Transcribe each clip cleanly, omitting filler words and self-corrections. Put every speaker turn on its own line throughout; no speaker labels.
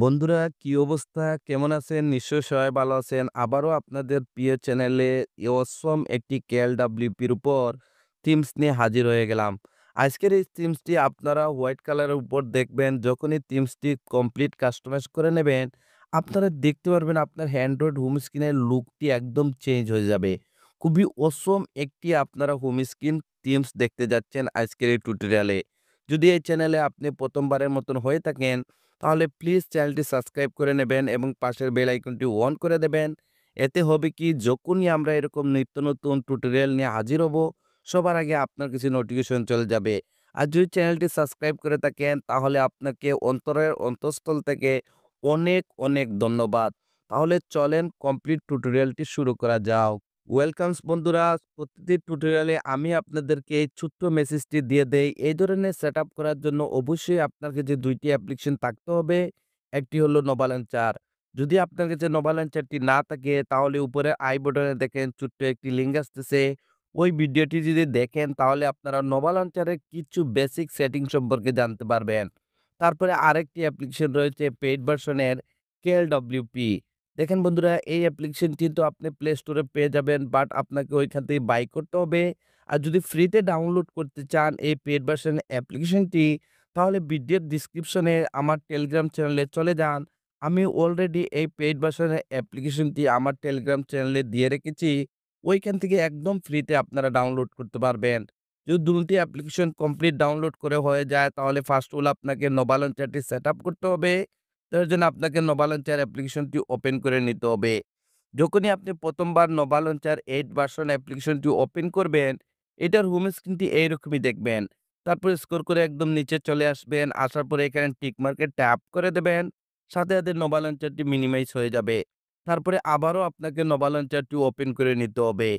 বন্ধুরা কি অবস্থা? কেমন আছেন? নিশ্চয়ই সবাই ভালো আছেন। আবারও আপনাদের প্রিয় চ্যানেলে অসম একটি কেএলডব্লিউপির উপর থিমস নিয়ে হাজির হয়ে গেলাম। আজকের এই থিমসটি আপনারা হোয়াইট কালারের উপর দেখবেন। যখনই থিমসটি কমপ্লিট কাস্টমাইজ করে নেবেন, আপনারা দেখতে পারবেন আপনার অ্যান্ড্রয়েড হোম স্ক্রিনের লুকটি একদম চেঞ্জ হয়ে যাবে। খুবই অসম একটি আপনারা হোম স্ক্রিন থিমস দেখতে যাচ্ছেন আজকের এই টিউটোরিয়ালে। যদি এই চ্যানেলে আপনি প্রথমবারের মতন হয়ে থাকেন তাহলে প্লিজ চ্যানেলটি সাবস্ক্রাইব করে নেবেন এবং পাশের বেল আইকনটি অন করে দেবেন। এতে হবে কি যখনই আমরা এরকম নিত্য নতুন টিউটোরিয়াল নিয়ে হাজির হব, সবার আগে আপনার কাছে নোটিফিকেশন চলে যাবে। আর যদি চ্যানেলটি সাবস্ক্রাইব করে থাকেন তাহলে আপনাকে অন্তরের অন্তঃস্থল থেকে অনেক অনেক ধন্যবাদ। তাহলে চলেন কমপ্লিট টিউটোরিয়ালটি শুরু করা যাক। ওয়েলকামস বন্ধুরা, প্রতিটি টিউটোরিয়ালে আমি আপনাদেরকে এই ছোট্ট মেসেজটি দিয়ে দেই। এই ধরনের সেটআপ করার জন্য অবশ্যই আপনার কাছে ২ টি অ্যাপ্লিকেশন থাকতে হবে। একটি হলো নোভা লঞ্চার। যদি আপনার কাছে নোভা লঞ্চারটি না থাকে তাহলে উপরে আই বাটনে দেখেন ছোট্ট একটি লিঙ্ক আসতেছে। ওই ভিডিওটি যদি দেখেন তাহলে আপনারা নোভা লঞ্চারের কিছু বেসিক সেটিং সম্পর্কে জানতে পারবেন। তারপরে আরেকটি অ্যাপ্লিকেশন রয়েছে পেইড ভার্সনের কেএলডব্লিউপি। দেখেন বন্ধুরা, এই অ্যাপ্লিকেশনটি তো আপনি প্লে স্টোরে পেয়ে যাবেন, বাট আপনাকে ওইখান থেকে বাই করতে হবে। আর যদি ফ্রিতে ডাউনলোড করতে চান এই পেইড ভার্সন অ্যাপ্লিকেশনটি, তাহলে ভিডিওর ডিসক্রিপশনে আমার টেলিগ্রাম চ্যানেলে চলে যান। আমি অলরেডি এই পেইড ভার্সনের অ্যাপ্লিকেশনটি আমার টেলিগ্রাম চ্যানেলে দিয়ে রেখেছি। ওইখান থেকে একদম ফ্রিতে আপনারা ডাউনলোড করতে পারবেন। যদি ২ টি অ্যাপ্লিকেশন কমপ্লিট ডাউনলোড করে হয়ে যায় তাহলে ফার্স্ট হলো আপনাকে নোভা লঞ্চারটি সেটআপ করতে হবে। তার জন্য আপনাকে নোভা লঞ্চার অ্যাপ্লিকেশনটি ওপেন করে নিতে হবে। যখনই আপনি ১ম বার নোভা লঞ্চার 8 ভার্সন অ্যাপ্লিকেশনটি ওপেন করবেন, এটার হোম স্ক্রিনটি এইরকমই দেখবেন। তারপরে স্ক্রল করে একদম নিচে চলে আসবেন। আসার পরে এখানে টিক মার্কে ট্যাপ করে দেবেন। সাথে, সাথে নোভা লঞ্চারটি মিনিমাইজ হয়ে যাবে। তারপরে আবারও আপনাকে নোভা লঞ্চারটি ওপেন করে নিতে হবে।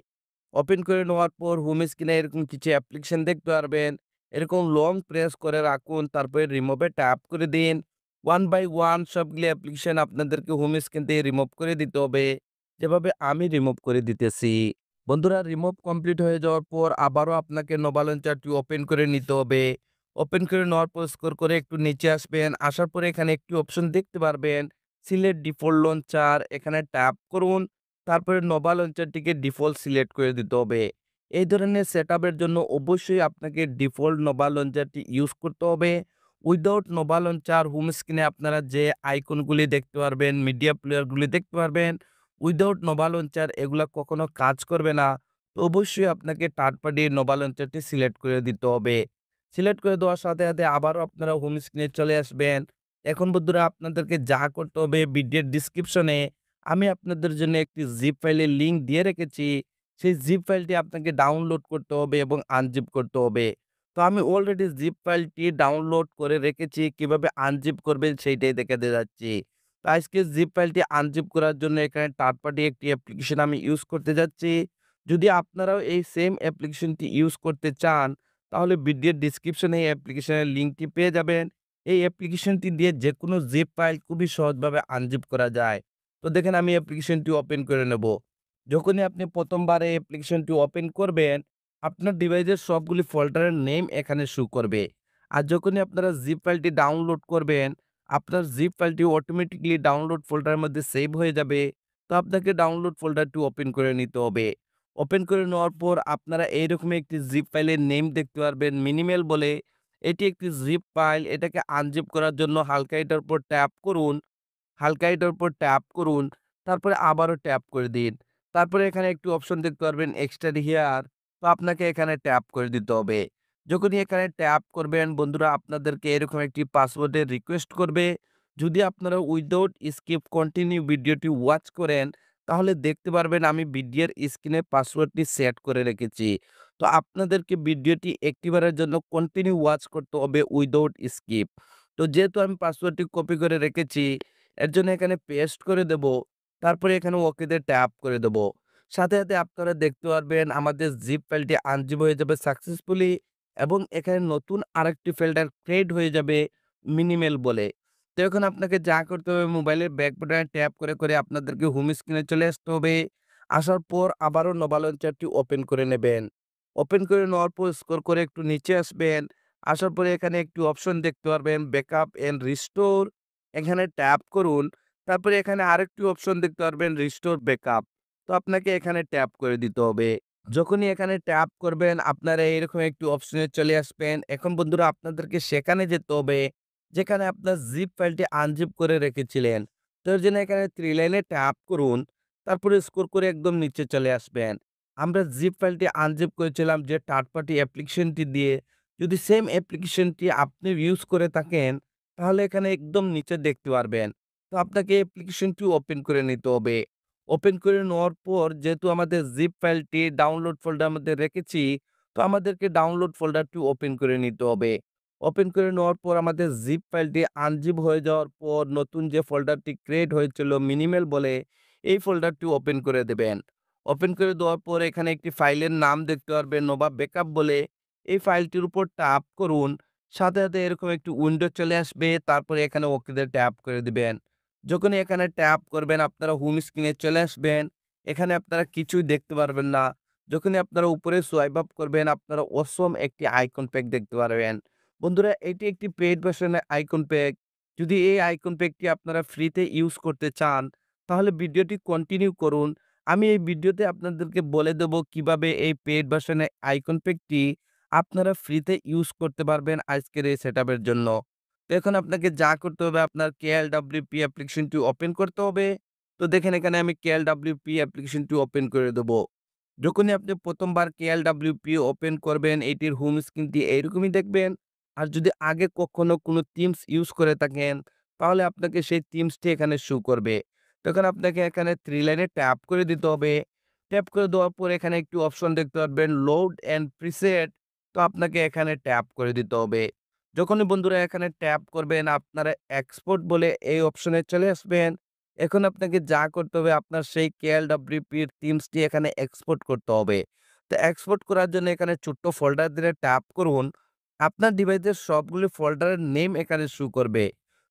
ওপেন করে নেওয়ার পর হোম স্ক্রিনে এরকম কিছু অ্যাপ্লিকেশন দেখতে পারবেন। এরকম লং প্রেস করে রাখুন, তারপরে রিমুভ এ ট্যাপ করে দিন। ওয়ান বাই ওয়ান সবগুলি অ্যাপ্লিকেশন আপনাদেরকে হোম স্ক্রিন থেকে রিমুভ করে দিতে হবে। যেভাবে আমি রিমুভ করে দিতেছি। বন্ধুরা, রিমুভ কমপ্লিট হয়ে যাওয়ার পর আবারও আপনাকে নোভা লঞ্চারটি ওপেন করে নিতে হবে। ওপেন করে নেওয়ার পর স্ক্রল করে একটু নিচে আসবেন। আসার পরে এখানে একটি অপশন দেখতে পারবেন। সিলেক্ট ডিফল্ট লঞ্চার, এখানে ট্যাপ করুন। তারপরে নোভা লঞ্চারটিকে ডিফল্ট সিলেক্ট করে দিতে হবে। এই ধরনের সেটআপের জন্য অবশ্যই আপনাকে ডিফল্ট নোভা লঞ্চারটি ইউজ করতে হবে। উইদাউট নোভা লঞ্চার হোম স্ক্রিনে আপনারা যে আইকনগুলি দেখতে পারবেন, মিডিয়া প্লেয়ারগুলি দেখতে পারবেন, উইদাউট নোভা লঞ্চার এগুলা কখনো কাজ করবে না। তো অবশ্যই আপনাকে থার্ড পার্টি নোভা লঞ্চারটি সিলেক্ট করে দিতে হবে। সিলেক্ট করে দেওয়ার সাথে, সাথে আবারও আপনারা হোম স্ক্রিনে চলে আসবেন। এখন বন্ধুরা, আপনাদেরকে যা করতে হবে ভিডিওর ডিসক্রিপশনে আমি আপনাদের জন্য একটি জিপ ফাইলের লিঙ্ক দিয়ে রেখেছি। সেই জিপ ফাইলটি আপনাকে ডাউনলোড করতে হবে এবং আনজিপ করতে হবে। তো আমি অলরেডি জিপ ফাইলটি ডাউনলোড করে রেখেছি। কিভাবে আনজিপ করবেন সেইটাই দেখাতে যাচ্ছি। তো আজকে জিপ ফাইলটি আনজিপ করার জন্য এখানে থার্ড পার্টি একটি অ্যাপ্লিকেশন আমি ইউজ করতে যাচ্ছি। যদি আপনারাও এই সেম অ্যাপ্লিকেশনটি ইউজ করতে চান, তাহলে ভিডিওর ডেসক্রিপশনে এই অ্যাপ্লিকেশনের লিঙ্কটি পেয়ে যাবেন। এই অ্যাপ্লিকেশনটি দিয়ে যেকোনো জিপ ফাইল খুবই সহজভাবে আনজিপ করা যায়। তো দেখেন আমি অ্যাপ্লিকেশনটি ওপেন করে নেব। যখনই আপনি ১ম বার এই অ্যাপ্লিকেশনটি ওপেন করবেন, আপনার ডিভাইসের সবগুলি ফোল্ডারের নেম এখানে শো করবে। আর যখনই আপনারা জিপ ফাইলটি ডাউনলোড করবেন, আপনার জিপ ফাইলটি অটোমেটিক্যালি ডাউনলোড ফোল্ডারের মধ্যে সেভ হয়ে যাবে। তো আপনাকে ডাউনলোড ফোল্ডারটি ওপেন করে নিতে হবে। ওপেন করে নেওয়ার পর আপনারা এইরকমই একটি জিপ ফাইলের নেম দেখতে পারবেন মিনিমেল বলে। এটি একটি জিপ ফাইল। এটাকে আনজিপ করার জন্য হালকা এটার উপর ট্যাপ করুন। হালকা এটার উপর ট্যাপ করুন। তারপরে আবারও ট্যাপ করে দিন। তারপরে এখানে একটি অপশন দেখতে পারবেন এক্সট্রাক্ট হিয়ার। তো আপনাকে এখানে ট্যাপ করে দিতে হবে। যখনই এখানে ট্যাপ করবেন বন্ধুরা, আপনাদেরকে এরকম একটি পাসওয়ার্ডের রিকোয়েস্ট করবে। যদি আপনারা উইথআউট স্কিপ কন্টিনিউ ভিডিওটি ওয়াচ করেন, তাহলে দেখতে পারবেন আমি ভিডিওর স্ক্রিনে পাসওয়ার্ডটি সেট করে রেখেছি। তো আপনাদেরকে ভিডিওটি একটিবারের জন্য কন্টিনিউ ওয়াচ করতে হবে উইথআউট স্কিপ। তো যেহেতু আমি পাসওয়ার্ডটি কপি করে রেখেছি, এর জন্য এখানে পেস্ট করে দেব। তারপরে এখানে ওকেতে ট্যাপ করে দেব। সাথে, সাথে আপনারা দেখতে পারবেন আমাদের জিপ ফাইলটি আনজিপ হয়ে যাবে সাকসেসফুলি এবং এখানে নতুন আরেকটি ফোল্ডার ক্রিয়েট হয়ে যাবে মিনিমেল বলে। তো এখন আপনাকে যা করতে হবে মোবাইলের ব্যাক বাটনে ট্যাপ করে, করে আপনাদেরকে হোম স্ক্রিনে চলে আসতে হবে। আসার পর আবারও নোভা লঞ্চারটি ওপেন করে নেবেন। ওপেন করে নেওয়ার পর স্ক্রল করে একটু নিচে আসবেন। আসার পরে এখানে একটি অপশন দেখতে পারবেন ব্যাকআপ এন্ড রিস্টোর। এখানে ট্যাপ করুন। তারপরে এখানে আরেকটি অপশন দেখতে পারবেন রিস্টোর ব্যাকআপ। তো আপনাকে এখানে ট্যাপ করে দিতে হবে। যখনই এখানে ট্যাপ করবেন আপনারা এরকম একটি অপশনে চলে আসবেন। এখন বন্ধুরা আপনাদেরকে সেখানে যেতে হবে যেখানে আপনার জিপ ফাইলটি আনজিপ করে রেখেছিলেন। তো এর জন্য এখানে 3 লাইনে ট্যাপ করুন। তারপরে স্ক্রল করে একদম নিচে চলে আসবেন। আমরা জিপ ফাইলটি আনজিপ করেছিলাম যে থার্ড পার্টি অ্যাপ্লিকেশনটি দিয়ে। যদি সেম অ্যাপ্লিকেশনটি আপনি ইউজ করে থাকেন তাহলে এখানে একদম নিচে দেখতে পারবেন। তো আপনাকে অ্যাপ্লিকেশনটি ওপেন করে নিতে হবে। ওপেন করে নেওয়ার পর যেহেতু আমাদের জিপ ফাইলটি ডাউনলোড ফোল্ডার মধ্যে রেখেছি, তো আমাদেরকে ডাউনলোড ফোল্ডারটি ওপেন করে নিতে হবে। ওপেন করে নেওয়ার পর আমাদের জিপ ফাইলটি আনজিপ হয়ে যাওয়ার পর নতুন যে ফোল্ডারটি ক্রিয়েট হয়েছিল মিনিমেল বলে, এই ফোল্ডারটি ওপেন করে দেবেন। ওপেন করে দেওয়ার পর এখানে একটি ফাইলের নাম দেখতে পারবেন নোভা ব্যাকআপ বলে। এই ফাইলটির উপর ট্যাপ করুন। সাথে এরকম একটি উইন্ডো চলে আসবে। তারপরে এখানে ওকেতে ট্যাপ করে দিবেন। যখনই এখানে ট্যাপ করবেন আপনারা হোম স্ক্রিনে চলে আসবেন। এখানে আপনারা কিছুই দেখতে পারবেন না। যখনই আপনারা উপরে সোয়াইপ আপ করবেন আপনারা অসম একটি আইকন প্যাক দেখতে পারবেন। বন্ধুরা এটি একটি পেইড ভার্সনের আইকন প্যাক। যদি এই আইকন প্যাকটি আপনারা ফ্রিতে ইউজ করতে চান তাহলে ভিডিওটি কন্টিনিউ করুন। আমি এই ভিডিওতে আপনাদেরকে বলে দেব কিভাবে এই পেইড ভার্সনের আইকন প্যাকটি আপনারা ফ্রিতে ইউজ করতে পারবেন আজকের এই সেটআপের জন্য। তো এখন আপনাকে যা করতে হবে আপনার KLWP অ্যাপ্লিকেশনটি ওপেন করতে হবে। তো দেখেন এখানে আমি KLWP অ্যাপ্লিকেশনটি ওপেন করে দেব। যখনই আপনি ১ম বার KLWP ওপেন করবেন এটির হোম স্ক্রিনটি এইরকমই দেখবেন। আর যদি আগে কখনো কোনো থিমস ইউজ করে থাকেন তাহলে আপনাকে সেই থিমসটি এখানে শো করবে। তখন আপনাকে এখানে 3 লাইনে ট্যাপ করে দিতে হবে। ট্যাপ করে দেওয়ার পর এখানে একটি অপশন দেখতে পারবেন লোড অ্যান্ড প্রিসেট। তো আপনাকে এখানে ট্যাপ করে দিতে হবে। যখনই বন্ধুরা এখানে ট্যাপ করবেন আপনারা এক্সপোর্ট বলে এই অপশনে চলে আসবেন। এখন আপনাকে যা করতে হবে আপনার সেই KLWP এর থিমসটি এখানে এক্সপোর্ট করতে হবে। তো এক্সপোর্ট করার জন্য এখানে ছোট্ট ফোল্ডার দিয়ে ট্যাপ করুন। আপনার ডিভাইসের সবগুলি ফোল্ডারের নেম এখানে শো করবে।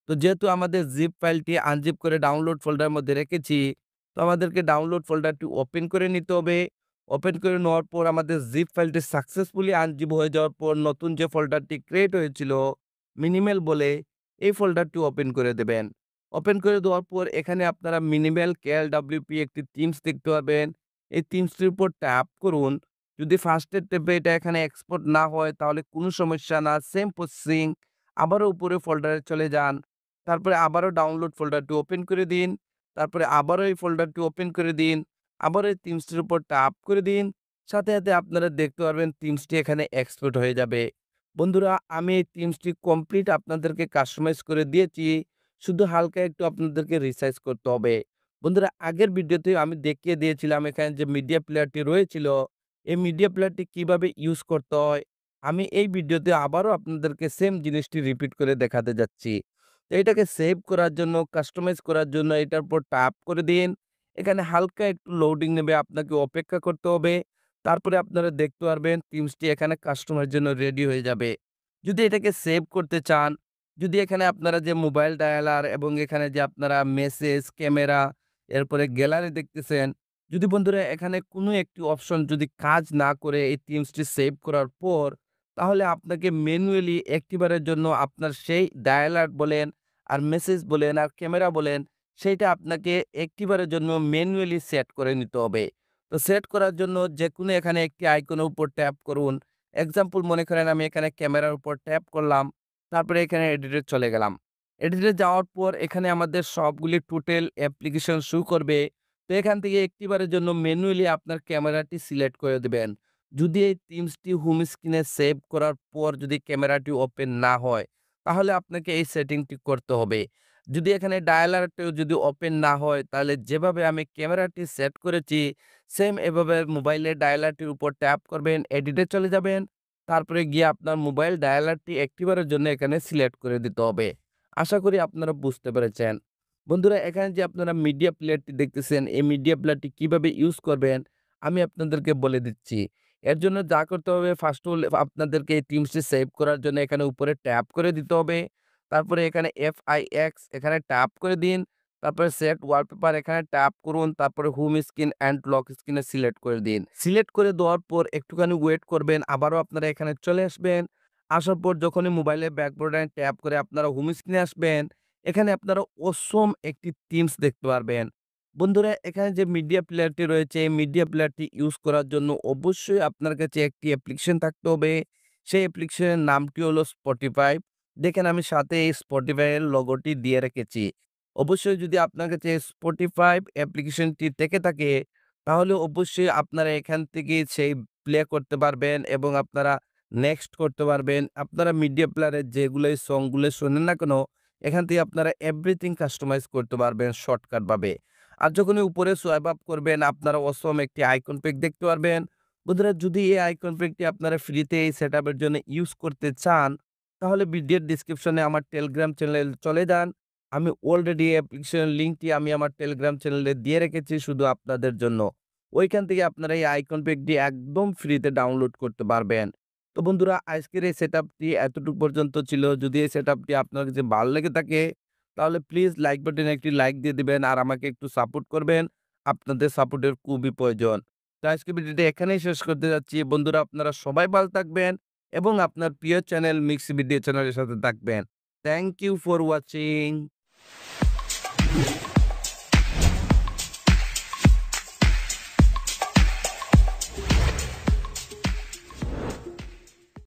তো যেহেতু আমাদের জিপ ফাইলটি আনজিপ করে ডাউনলোড ফোল্ডারের মধ্যে রেখেছি, তো আমাদেরকে ডাউনলোড ফোল্ডারটি ওপেন করে নিতে হবে। ওপেন করে নেওয়ার পর আমাদের জিপ ফাইলটি সাকসেসফুলি আনজিপ হয়ে যাওয়ার পর নতুন যে ফোল্ডারটি ক্রিয়েট হয়েছিল মিনিমেল বলে, এই ফোল্ডারটি ওপেন করে দেবেন। ওপেন করে দেওয়ার পর এখানে আপনারা মিনিমেল KLWP একটি থিমস দেখতে পাবেন। এই থিমসটির উপর ট্যাপ করুন। যদি ফার্স্টের ট্যাপে এটা এখানে এক্সপোর্ট না হয় তাহলে কোনো সমস্যা না। সেম প্রসেসিং আবারও উপরে ফোল্ডারে চলে যান। তারপরে আবারও ডাউনলোড ফোল্ডারটি ওপেন করে দিন। তারপরে আবারও এই ফোল্ডারটি ওপেন করে দিন। আবারও এই থিমসটির উপর ট্যাপ করে দিন। সাথে আপনারা দেখতে পারবেন থিমসটি এখানে এক্সপোর্ট হয়ে যাবে। বন্ধুরা আমি এই থিমসটি কমপ্লিট আপনাদেরকে কাস্টমাইজ করে দিয়েছি। শুধু হালকা একটু আপনাদেরকে রিসাইজ করতে হবে। বন্ধুরা আগের ভিডিওতে আমি দেখিয়ে দিয়েছিলাম এখানে যে মিডিয়া প্লেয়ারটি রয়েছিল, এই মিডিয়া প্লেয়ারটি কিভাবে ইউজ করতে হয়। আমি এই ভিডিওতে আবারও আপনাদেরকে সেম জিনিসটি রিপিট করে দেখাতে যাচ্ছি। তো এটাকে সেভ করার জন্য, কাস্টমাইজ করার জন্য এটার উপর ট্যাপ করে দিন। এখানে হালকা একটু লোডিং নেবে, আপনাকে অপেক্ষা করতে হবে। তারপরে আপনারা দেখতে পারবেন থিমসটি এখানে কাস্টমারের জন্য রেডি হয়ে যাবে। যদি এটাকে সেভ করতে চান, যদি এখানে আপনারা যে মোবাইল ডায়ালার এবং এখানে যে আপনারা মেসেজ, ক্যামেরা, এরপরে গ্যালারি দেখতেছেন, যদি বন্ধুরা এখানে কোনো একটি অপশন যদি কাজ না করে এই থিমসটি সেভ করার পর, তাহলে আপনাকে ম্যানুয়ালি একটিবারের জন্য আপনার সেই ডায়ালার বলেন, আর মেসেজ বলেন, আর ক্যামেরা বলেন, সেইটা আপনাকে একটিবারের জন্য ম্যানুয়ালি সেট করে নিতে হবে। তো সেট করার জন্য যেকোনো এখানে একটি আইকনের উপর ট্যাপ করুন। এক্সাম্পল মনে করেন আমি এখানে ক্যামেরার উপর ট্যাপ করলাম। তারপরে এখানে এডিটে চলে গেলাম। এডিটে যাওয়ার পর এখানে আমাদের সবগুলি টোটাল অ্যাপ্লিকেশন শো করবে। তো এখান থেকে একটিবারের জন্য ম্যানুয়ালি আপনার ক্যামেরাটি সিলেক্ট করে দিবেন। যদি এই থিমসটি হোম স্ক্রিনে সেভ করার পর যদি ক্যামেরাটি ওপেন না হয়, তাহলে আপনাকে এই সেটিংটি করতে হবে। যদি এখানে ডায়ালারটিও যদি ওপেন না হয়, তাহলে যেভাবে আমি ক্যামেরাটি সেট করেছি, সেম এভাবে মোবাইলের ডায়ালারটির উপর ট্যাপ করবেন, এডিটে চলে যাবেন। তারপরে গিয়ে আপনার মোবাইল ডায়ালারটি একটিবারের জন্য এখানে সিলেক্ট করে দিতে হবে। আশা করি আপনারা বুঝতে পেরেছেন। বন্ধুরা এখানে যে আপনারা মিডিয়া প্লেয়ারটি দেখতেছেন, এই মিডিয়া প্লেয়ারটি কিভাবে ইউজ করবেন আমি আপনাদেরকে বলে দিচ্ছি। এর জন্য যা করতে হবে ফার্স্ট অফ অল আপনাদেরকে এই থিমসটি সেভ করার জন্য এখানে উপরে ট্যাপ করে দিতে হবে। তারপরে এখানে FIX এখানে ট্যাপ করে দিন। তারপরে সেট ওয়ালপেপার এখানে ট্যাপ করুন। তারপরে হোম স্ক্রিন অ্যান্ড লক স্ক্রিনে সিলেক্ট করে দিন। সিলেক্ট করে দেওয়ার পর একটুখানি ওয়েট করবেন। আবারও আপনারা এখানে চলে আসবেন। আসার পর যখনই মোবাইলের ব্যাকগ্রাউন্ডে ট্যাপ করে আপনারা হোম স্ক্রিনে আসবেন, এখানে আপনারা অসম একটি থিমস দেখতে পারবেন। বন্ধুরা এখানে যে মিডিয়া প্লেয়ারটি রয়েছে, এই মিডিয়া প্লেয়ারটি ইউজ করার জন্য অবশ্যই আপনার কাছে একটি অ্যাপ্লিকেশন থাকতে হবে। সেই অ্যাপ্লিকেশনের নামটি হলো Spotify। দেখেন আমি সাথে এই Spotify এর লোগোটি দিয়ে রেখেছি। অবশ্যই যদি আপনার কাছে Spotify অ্যাপ্লিকেশনটি থেকে থাকে, তাহলে অবশ্যই আপনারা এখান থেকে সেই প্লে করতে পারবেন এবং আপনারা নেক্সট করতে পারবেন। আপনারা মিডিয়া প্লেয়ারের যেগুলোই সংগুলো শোনেন না কেন, এখান থেকে আপনারা এভরিথিং কাস্টমাইজ করতে পারবেন শর্টকাট ভাবে। আর যখনই উপরে সোয়াইপ আপ করবেন, আপনারা অসম একটি আইকন প্যাক দেখতে পারবেন। বন্ধুরা যদি এই আইকন প্যাকটি আপনারা ফ্রিতে এই সেটআপের জন্য ইউজ করতে চান, তাহলে ভিডিওর ডেসক্রিপশনে আমার টেলিগ্রাম চ্যানেলে চলে যান। আমি অলরেডি অ্যাপ্লিকেশনের লিঙ্কটি আমি আমার টেলিগ্রাম চ্যানেলে দিয়ে রেখেছি শুধু আপনাদের জন্য। ওইখান থেকে আপনারা এই আইকন প্যাকটি একদম ফ্রিতে ডাউনলোড করতে পারবেন। তো বন্ধুরা আজকের এই সেটআপটি এতটুকু পর্যন্ত ছিল। যদি এই সেটআপটি আপনার কাছে ভালো লেগে থাকে, তাহলে প্লিজ লাইক বাটনে একটি লাইক দিয়ে দিবেন আর আমাকে একটু সাপোর্ট করবেন। আপনাদের সাপোর্টের খুবই প্রয়োজন। তো আজকের ভিডিওটি এখানেই শেষ করতে যাচ্ছি। বন্ধুরা আপনারা সবাই ভালো থাকবেন এবং আপনার প্রিয় চ্যানেল মিক্স ভিডিও চ্যানেলের সাথে থাকবেন। Thank you for watching.